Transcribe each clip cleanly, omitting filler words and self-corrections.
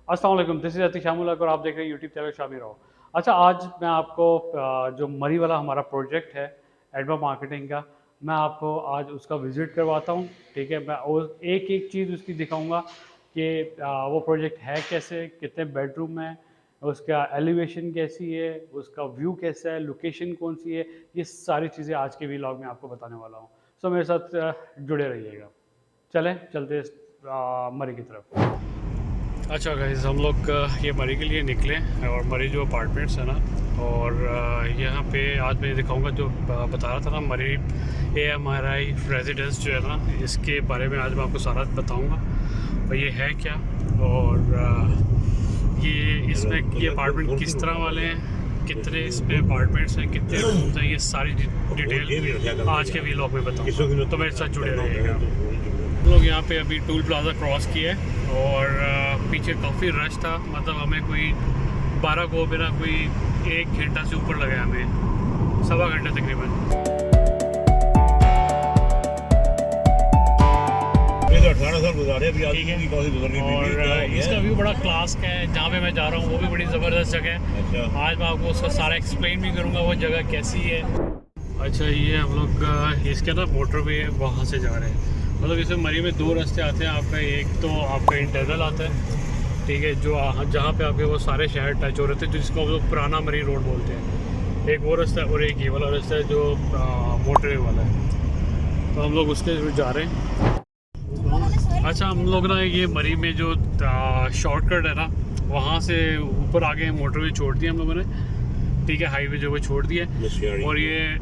अस्सलाम वालेकुम, this is Atiq Shamul और आप देख रहे हैं यूट्यूब चैनल शामी राव। अच्छा, आज मैं आपको जो मरी वाला हमारा प्रोजेक्ट है एडवा मार्केटिंग का, मैं आपको आज उसका विज़िट करवाता हूँ। ठीक है, मैं और एक एक चीज़ उसकी दिखाऊंगा कि वो प्रोजेक्ट है कैसे, कितने बेडरूम हैं, उसका एलिवेशन कैसी है, उसका व्यू कैसा है, लोकेशन कौन सी है, ये सारी चीज़ें आज के व्लॉग में आपको बताने वाला हूँ। सो मेरे साथ जुड़े रहिएगा। चलें चलते मरी की तरफ। अच्छा गाइस, हम लोग ये मरी के लिए निकले और मरी जो अपार्टमेंट्स है ना, और यहाँ पे आज मैं दिखाऊंगा जो बता रहा था ना, मरी AMRI रेजिडेंस जो है ना, इसके बारे में आज मैं आपको सारा बताऊंगा और ये है क्या, और ये इसमें ये अपार्टमेंट किस तरह वाले हैं, कितने इसमें अपार्टमेंट्स हैं, कितने रूम्स हैं, ये सारी डिटेल आज के व्लॉग में बताऊँगा, तो मेरे साथ जुड़े रहिएगा। हम लोग यहाँ पे अभी टूल प्लाजा क्रॉस किए और पीछे काफ़ी रश था, मतलब हमें कोई 12 को बिना कोई 1 घंटा से ऊपर लगा, हमें 1.25 घंटे तकरीबन। तो 18 साल गुजारे अभी ठीक है, और इसका व्यू बड़ा क्लास का है। जहाँ पे मैं जा रहा हूँ वो भी बड़ी ज़बरदस्त जगह है। अच्छा। आज मैं आपको उसका सारा एक्सप्लेन भी करूँगा वो जगह कैसी है। अच्छा, ये हम लोग इसके ना मोटरवे वहाँ से जा रहे हैं। मतलब इसमें मरी में 2 रास्ते आते हैं आपका। एक तो आपका इंटरनल आता है, ठीक है, जो जहाँ पे आपके वो सारे शहर टच हो रहे थे, जिसको हम लोग पुराना मरी रोड बोलते हैं। एक वो रास्ता है और एक ये वाला रास्ता है जो मोटरवे वाला है, तो हम लोग उसके जा रहे हैं। अच्छा, हम लोग ना ये मरी में जो शॉर्टकट है ना, वहाँ से ऊपर आगे मोटरवे छोड़ दिया हम लोगों ने, ठीक है, हाईवे जो वो छोड़ दिया, और ये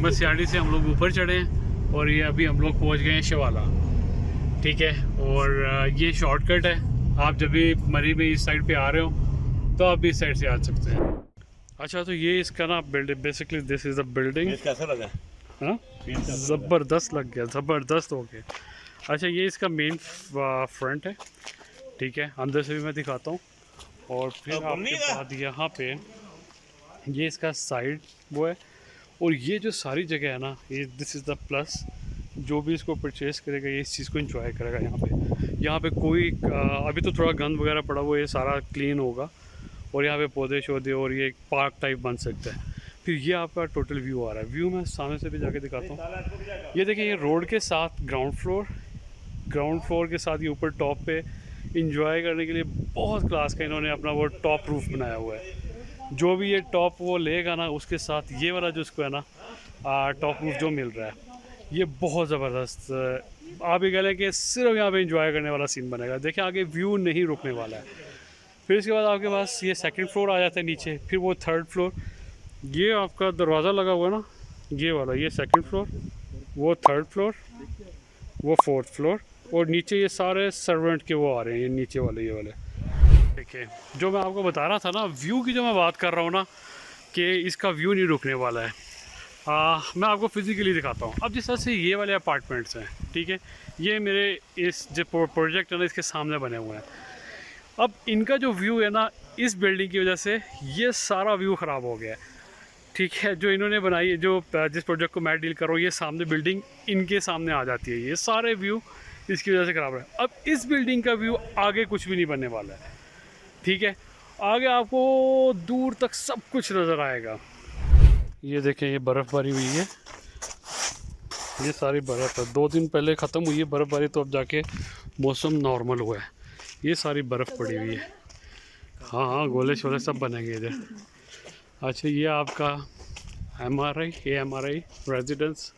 मसियाड़ी से हम लोग ऊपर चढ़े हैं और ये अभी हम लोग पहुंच गए हैं शिवाला। ठीक है, और ये शॉर्टकट है। आप जब भी मरी में इस साइड पे आ रहे हो तो आप भी इस साइड से आ सकते हैं। अच्छा, तो ये इसका ना building, basically this is the building. कैसा लगा? हाँ, ज़बरदस्त लग गया, ज़बरदस्त हो गया। अच्छा, ये इसका मेन फ्रंट है, ठीक है, अंदर से भी मैं दिखाता हूँ। और फिर आपके बाद यहाँ पे ये इसका साइड वो है, और ये जो सारी जगह है ना, ये दिस इज़ द प्लस। जो भी इसको परचेज़ करेगा ये इस चीज़ को एंजॉय करेगा। यहाँ पे कोई अभी तो थोड़ा गंद वगैरह पड़ा हुआ है, ये सारा क्लीन होगा और यहाँ पे पौधे शौधे और ये एक पार्क टाइप बन सकता है। फिर ये आपका टोटल व्यू आ रहा है। व्यू मैं सामने से भी जाके दिखाता हूँ। ये देखिए, ये रोड के साथ ग्राउंड फ्लोर के साथ ये ऊपर टॉप पे इंजॉय करने के लिए बहुत क्लास का इन्होंने अपना वो टॉप रूफ बनाया हुआ है। जो भी ये टॉप वो लेगा ना, उसके साथ ये वाला जो इसको है ना टॉप रूफ जो मिल रहा है, ये बहुत ज़बरदस्त। आप ये कह लें कि सिर्फ यहाँ पे एंजॉय करने वाला सीन बनेगा। देखिए, आगे व्यू नहीं रुकने वाला है। फिर इसके बाद आपके पास ये सेकंड फ्लोर आ जाता है नीचे, फिर वो थर्ड फ्लोर। ये आपका दरवाज़ा लगा हुआ है ना, ये वाला, ये सेकंड फ्लोर, वो थर्ड फ्लोर, वो फोर्थ फ्लोर, और नीचे ये सारे सर्वेंट के वो आ रहे हैं, ये नीचे वाले, ये वाले। देखिए, जो मैं आपको बता रहा था ना, व्यू की जो मैं बात कर रहा हूँ ना, कि इसका व्यू नहीं रुकने वाला है। मैं आपको फिज़िकली दिखाता हूँ। अब जिस तरह से ये वाले अपार्टमेंट्स हैं, ठीक है, ये मेरे इस जो प्रोजेक्ट है ना, इसके सामने बने हुए हैं। अब इनका जो व्यू है ना, इस बिल्डिंग की वजह से ये सारा व्यू ख़राब हो गया है। ठीक है, जो इन्होंने बनाई है, जो जिस प्रोजेक्ट को मैं डील कर रहा हूँ, ये सामने बिल्डिंग इनके सामने आ जाती है, ये सारे व्यू इसकी वजह से ख़राब है। अब इस बिल्डिंग का व्यू आगे कुछ भी नहीं बनने वाला है, ठीक है, आगे आपको दूर तक सब कुछ नज़र आएगा। ये देखें, ये बर्फ़बारी हुई है, ये सारी बर्फ़ है, 2 दिन पहले ख़त्म हुई है बर्फ़बारी, तो अब जाके मौसम नॉर्मल हुआ है। ये सारी बर्फ़ पड़ी हुई है। हाँ, गोले शोले सब बनेंगे इधर। अच्छा, ये आपका AMRI रेजिडेंस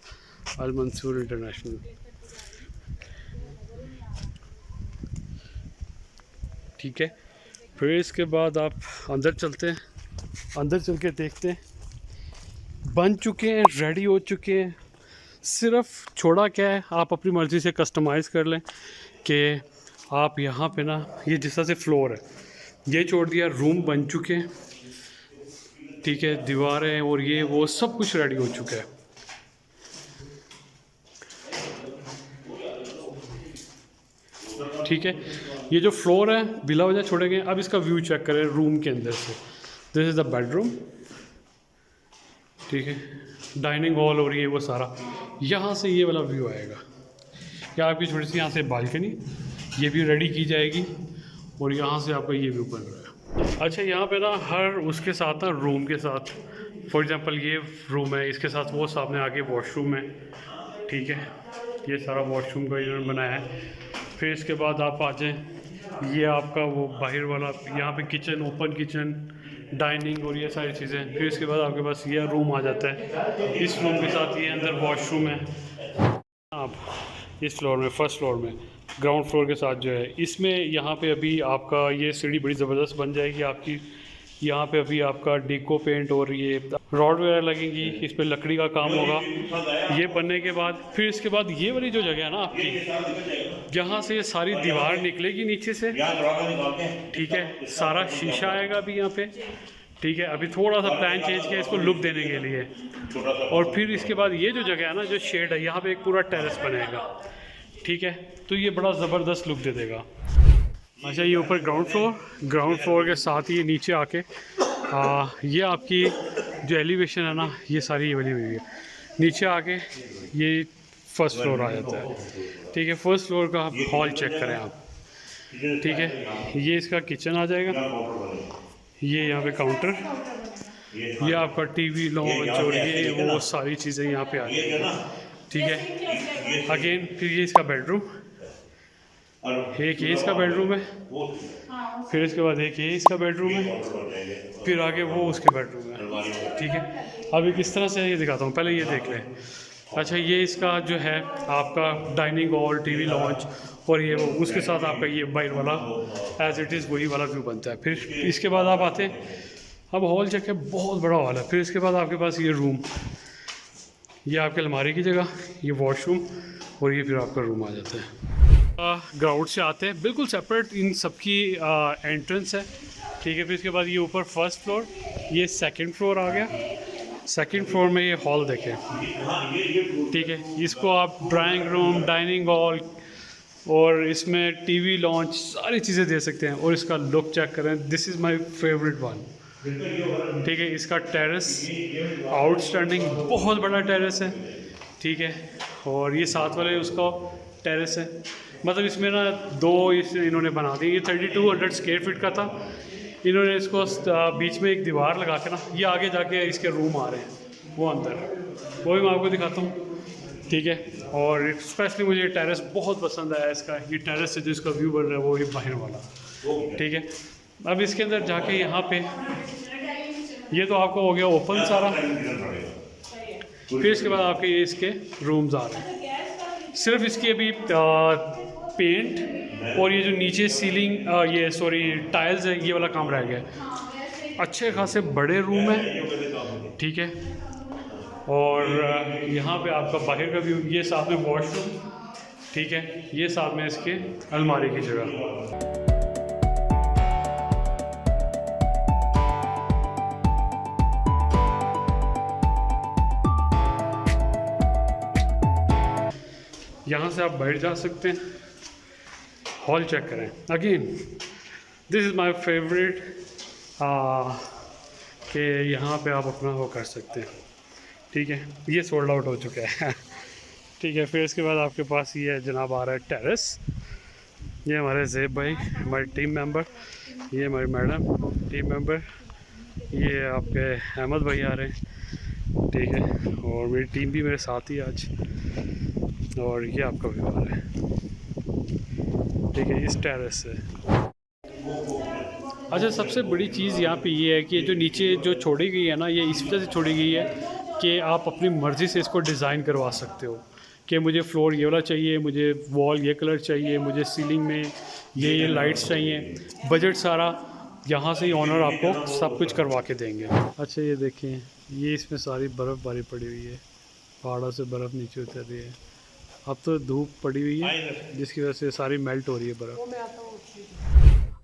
अल मंसूर इंटरनेशनल, ठीक है। फिर इसके बाद आप अंदर चलते हैं, अंदर चल के देखते हैं। बन चुके हैं, रेडी हो चुके हैं, सिर्फ छोड़ा क्या है, आप अपनी मर्ज़ी से कस्टमाइज़ कर लें कि आप यहाँ पे ना, ये जिस तरह से फ्लोर है ये छोड़ दिया, रूम बन चुके हैं, ठीक है, दीवारें और ये वो सब कुछ रेडी हो चुका है। ठीक है, ये जो फ्लोर है बिला वजह छोड़े गए। अब इसका व्यू चेक करें रूम के अंदर से। दिस इज़ द बेडरूम, ठीक है, डाइनिंग हॉल और ये वो सारा, यहाँ से ये वाला व्यू आएगा। या आपकी छोटी सी यहाँ से बालकनी, ये भी रेडी की जाएगी। और यहाँ से आपका ये व्यू बन रहा है। अच्छा यहाँ पे ना हर उसके साथ ना रूम के साथ, फॉर एग्जांपल ये रूम है, इसके साथ वो सामने आके वॉशरूम है, ठीक है, ये सारा वॉशरूम का इन्होंने बनाया है। फिर इसके बाद आप आ जाएँ, ये आपका वो बाहर वाला, यहाँ पे किचन, ओपन किचन, डाइनिंग और ये सारी चीज़ें। फिर इसके बाद आपके पास ये रूम आ जाता है, इस रूम के साथ ये अंदर वॉशरूम है। आप इस फ्लोर में, फर्स्ट फ्लोर में, ग्राउंड फ्लोर के साथ जो है, इसमें यहाँ पे अभी आपका ये सीढ़ी बड़ी ज़बरदस्त बन जाएगी आपकी। यहाँ पे अभी आपका डेको पेंट और ये रॉड वगैरह लगेंगी, इस पर लकड़ी का काम होगा। ये बनने के बाद फिर इसके बाद ये वाली जो जगह है ना आपकी, यहाँ से ये सारी दीवार निकलेगी नीचे से, ठीक है, सारा शीशा आएगा अभी यहाँ पे, ठीक है। अभी थोड़ा सा प्लान चेंज किया इसको लुक देने के लिए। और फिर इसके बाद ये जो जगह है ना, जो शेड है, यहाँ पे एक पूरा टेरेस बनेगा, ठीक है, तो ये बड़ा ज़बरदस्त लुक दे देगा। अच्छा ये ऊपर ग्राउंड फ्लोर के साथ ही नीचे आके ये आपकी जो एलिवेशन है ना, ये सारी ये बनी हुई है। नीचे आके ये फर्स्ट फ्लोर आ जाता है, ठीक है। फर्स्ट फ्लोर का हॉल चेक करें आप, ठीक है, ये इसका किचन आ जाएगा, ये यहाँ पे काउंटर, ये आपका टीवी लॉन्च और ये वो सारी चीज़ें यहाँ पे आ जाएगी, ठीक है। अगेन फिर ये इसका बेडरूम, एक ये इसका बेडरूम है, फिर इसके बाद एक ये इसका बेडरूम है, फिर आगे वो उसके बेडरूम है, ठीक है। अभी किस तरह से ये दिखाता हूँ, पहले ये देख लें। अच्छा ये इसका जो है आपका डाइनिंग हॉल, टीवी लॉन्च और ये वो, उसके साथ आपका ये बाहर वाला एज इट इज़ वही वाला व्यू बनता है। फिर इसके बाद आप आते हैं, अब हॉल चेक है, बहुत बड़ा हॉल है। फिर इसके बाद आपके पास ये रूम, ये आपके अलमारी की जगह, ये वॉशरूम और ये फिर आपका रूम आ जाता है। ग्राउंड से आते हैं, बिल्कुल सेपरेट इन सबकी एंट्रेंस है, ठीक है। फिर इसके बाद ये ऊपर फर्स्ट फ्लोर, ये सेकंड फ्लोर आ गया। सेकंड फ्लोर में ये हॉल देखें, ठीक है, इसको आप ड्राइंग रूम, डाइनिंग हॉल और इसमें टीवी लॉन्च सारी चीज़ें दे सकते हैं। और इसका लुक चेक करें, this is my favourite one, ठीक है। इसका टेरेस आउटस्टैंडिंग, बहुत बड़ा टेरेस है, ठीक है। और ये साथ वाले उसका टेरेस है, मतलब इसमें ना दो इन्होंने बना दी। ये 3200 स्क्वायर फीट का था, इन्होंने इसको बीच में एक दीवार लगा के ना, ये आगे जाके इसके रूम आ रहे हैं, वो अंदर, वो भी मैं आपको दिखाता हूँ, ठीक है। और स्पेशली मुझे टेरेस बहुत पसंद आया इसका, ये टेरेस से जो इसका व्यू बन रहा है वो ये बाहर वाला, ठीक है। अब इसके अंदर जाके यहाँ पे ये तो आपको हो गया ओपन सारा। फिर इसके बाद आपके ये इसके रूम्स आ रहे हैं, सिर्फ इसकी अभी पेंट और ये जो नीचे सीलिंग ये सॉरी टाइल्स है, ये वाला काम रह गया। अच्छे खासे बड़े रूम है, ठीक है। और यहाँ पे आपका बाहर का व्यू, ये साथ में वॉशरूम, ठीक है, ये साथ में इसके अलमारी की जगह। यहाँ से आप बैठ जा सकते हैं। हॉल चेक करें, again this is my favourite, कि यहाँ पे आप अपना वो कर सकते हैं, ठीक है। ये सोल्ड आउट हो चुका है ठीक है। फिर इसके बाद आपके पास ये जनाब आ रहा है टेरेस, ये हमारे ज़ेब भाई, हमारे टीम मेंबर, ये हमारी मैडम टीम मेंबर, ये आपके अहमद भाई आ रहे हैं, ठीक है। और मेरी टीम भी मेरे साथ ही आज, और ये आपका व्यू आ रहा है, ठीक है, इस टेरेस से। अच्छा सबसे बड़ी चीज़ यहाँ पे ये है कि जो नीचे जो छोड़ी गई है ना, ये इस वजह से छोड़ी गई है कि आप अपनी मर्ज़ी से इसको डिज़ाइन करवा सकते हो, कि मुझे फ्लोर ये वाला चाहिए, मुझे वॉल ये कलर चाहिए, मुझे सीलिंग में ये लाइट्स चाहिए। बजट सारा यहाँ से ही ऑनर आपको सब कुछ करवा के देंगे। अच्छा ये देखें, ये इसमें सारी बर्फ़बारी पड़ी हुई है, पहाड़ों से बर्फ़ नीचे उतर रही है। अब तो धूप पड़ी हुई है जिसकी वजह से सारी मेल्ट हो रही है बर्फ़।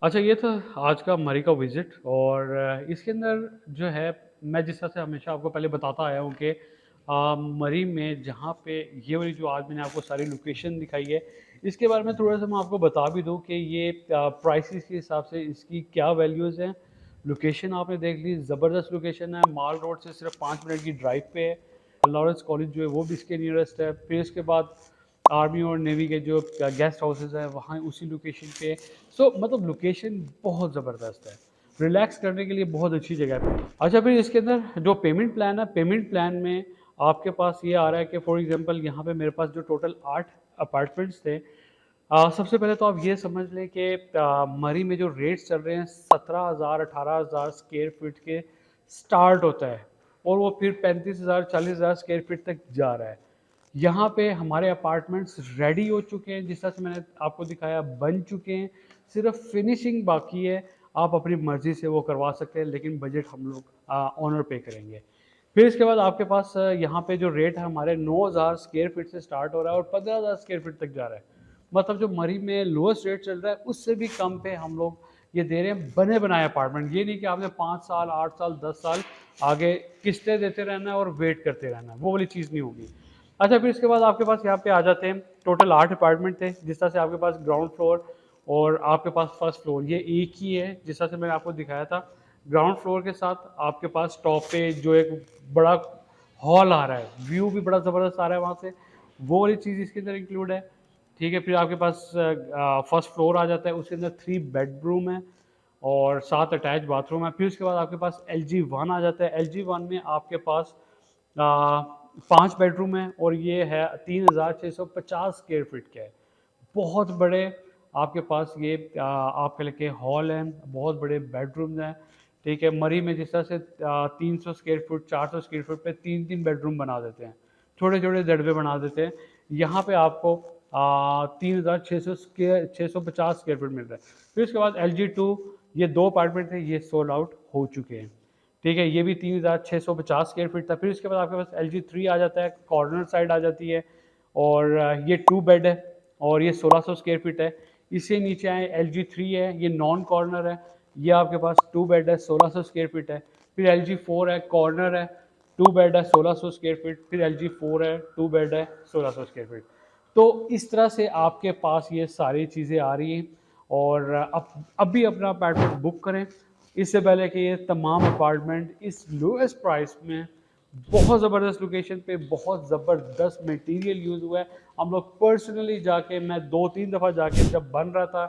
अच्छा ये था आज का मरी का विज़िट, और इसके अंदर जो है मैं जिस तरह से हमेशा आपको पहले बताता आया हूँ कि मरी में जहाँ पे ये वाली जो आज मैंने आपको सारी लोकेशन दिखाई है, इसके बारे में थोड़ा सा मैं आपको बता भी दूँ कि ये प्राइसेस के हिसाब से इसकी क्या वैल्यूज़ हैं। लोकेशन आपने देख ली, ज़बरदस्त लोकेशन है, माल रोड से सिर्फ 5 मिनट की ड्राइव पे है। लॉरेंस कॉलेज जो है वो भी इसके नियरेस्ट है। फिर इसके बाद आर्मी और नेवी के जो गेस्ट हाउसेस है वहाँ उसी लोकेशन पे। सो मतलब लोकेशन बहुत ज़बरदस्त है, रिलैक्स करने के लिए बहुत अच्छी जगह है। अच्छा फिर इसके अंदर जो पेमेंट प्लान है, पेमेंट प्लान में आपके पास ये आ रहा है कि फॉर एग्जांपल यहाँ पे मेरे पास जो टोटल 8 अपार्टमेंट्स थे, सबसे पहले तो आप ये समझ लें कि मरी में जो रेट्स चल रहे हैं 17,000 18,000 स्क्वायर फीट के स्टार्ट होता है और वो फिर 35,000 40,000 स्क्वायर फीट तक जा रहा है। यहाँ पे हमारे अपार्टमेंट्स रेडी हो चुके हैं, जिस तरह से मैंने आपको दिखाया बन चुके हैं, सिर्फ फिनिशिंग बाकी है। आप अपनी मर्ज़ी से वो करवा सकते हैं, लेकिन बजट हम लोग ओनर पे करेंगे। फिर इसके बाद आपके पास यहाँ पे जो रेट है हमारे 9,000 स्क्वायर फीट से स्टार्ट हो रहा है और 15,000 स्क्वायर फीट तक जा रहा है। मतलब जो मरी में लोएस्ट रेट चल रहा है उससे भी कम पे हम लोग ये दे रहे हैं बने बनाए अपार्टमेंट। ये नहीं कि आपने 5 साल 8 साल 10 साल आगे किस्तें देते रहना है और वेट करते रहना है, वो वाली चीज़ नहीं होगी। अच्छा फिर इसके बाद आपके पास यहाँ पे आ जाते हैं, टोटल 8 अपार्टमेंट थे, जिस तरह से आपके पास ग्राउंड फ्लोर और आपके पास फर्स्ट फ्लोर ये एक ही है, जिस तरह से मैंने आपको दिखाया था। ग्राउंड फ्लोर के साथ आपके पास टॉप पे जो एक बड़ा हॉल आ रहा है, व्यू भी बड़ा ज़बरदस्त आ रहा है वहाँ से, वो वाली चीज़ इसके अंदर इंक्लूड है। ठीक है, फिर आपके पास फर्स्ट फ्लोर आ जाता है, उसके अंदर 3 बेडरूम है और 7 अटैच बाथरूम है। फिर उसके बाद आपके पास LG1 आ जाता है। LG1 में आपके पास 5 बेडरूम है और ये है 3,650 स्क्वायर फीट का है। बहुत बड़े आपके पास ये आप कह लें कि हॉल हैं, बहुत बड़े बेडरूम्स हैं। ठीक है, मरी में जिस तरह से 300 स्क्वायर फुट 400 स्क्वायर फुट पे 3-3 बेडरूम बना देते हैं, छोटे छोटे दड़बे बना देते हैं। यहाँ पे आपको 3,650 स्क्वायर फुट मिल रहा है। फिर उसके बाद LG2 ये 2 अपार्टमेंट थे, ये सोल्ड आउट हो चुके हैं। ठीक है, ये भी 3,650 स्क्वायर फीट था। फिर उसके बाद आपके पास LG3 आ जाता है, कॉर्नर साइड आ जाती है और ये 2 बेड है और ये 1600 स्क्वायर फीट है। इससे नीचे आए LG3 है, ये नॉन कॉर्नर है, ये आपके पास 2 बेड है 1600 स्क्वायर फीट है। फिर LG4 है, कॉर्नर है, 2 बेड है 1600 स्क्वायर फीट। फिर LG4 है, 2 बेड है 1600 स्क्वायर फीट। तो इस तरह से आपके पास ये सारी चीज़ें आ रही हैं और अब भी अपना अपार्टमेंट बुक करें, इससे पहले कि ये तमाम अपार्टमेंट इस लोएस्ट प्राइस में बहुत ज़बरदस्त लोकेशन पे बहुत ज़बरदस्त मटेरियल यूज़ हुआ है। हम लोग पर्सनली जाके, मैं 2-3 दफ़ा जाके जब बन रहा था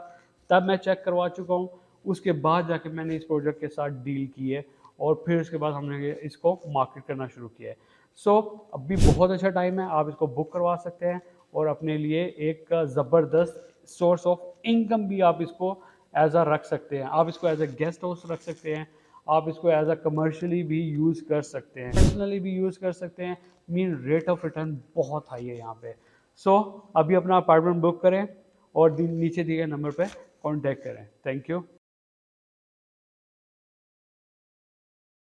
तब मैं चेक करवा चुका हूँ, उसके बाद जाके मैंने इस प्रोजेक्ट के साथ डील की है और फिर उसके बाद हमने इसको मार्केट करना शुरू किया है। सो अभी बहुत अच्छा टाइम है, आप इसको बुक करवा सकते हैं और अपने लिए एक ज़बरदस्त सोर्स ऑफ इनकम भी आप इसको एज अ रख सकते हैं। आप इसको एज अ गेस्ट हाउस रख सकते हैं, आप इसको एज अ कमर्शियली भी यूज़ कर सकते हैं, पर्सनली भी यूज़ कर सकते हैं। मीन रेट ऑफ रिटर्न बहुत हाई है यहाँ पे। सो अभी अपना अपार्टमेंट बुक करें और नीचे दिए गए नंबर पे कांटेक्ट करें। Thank you.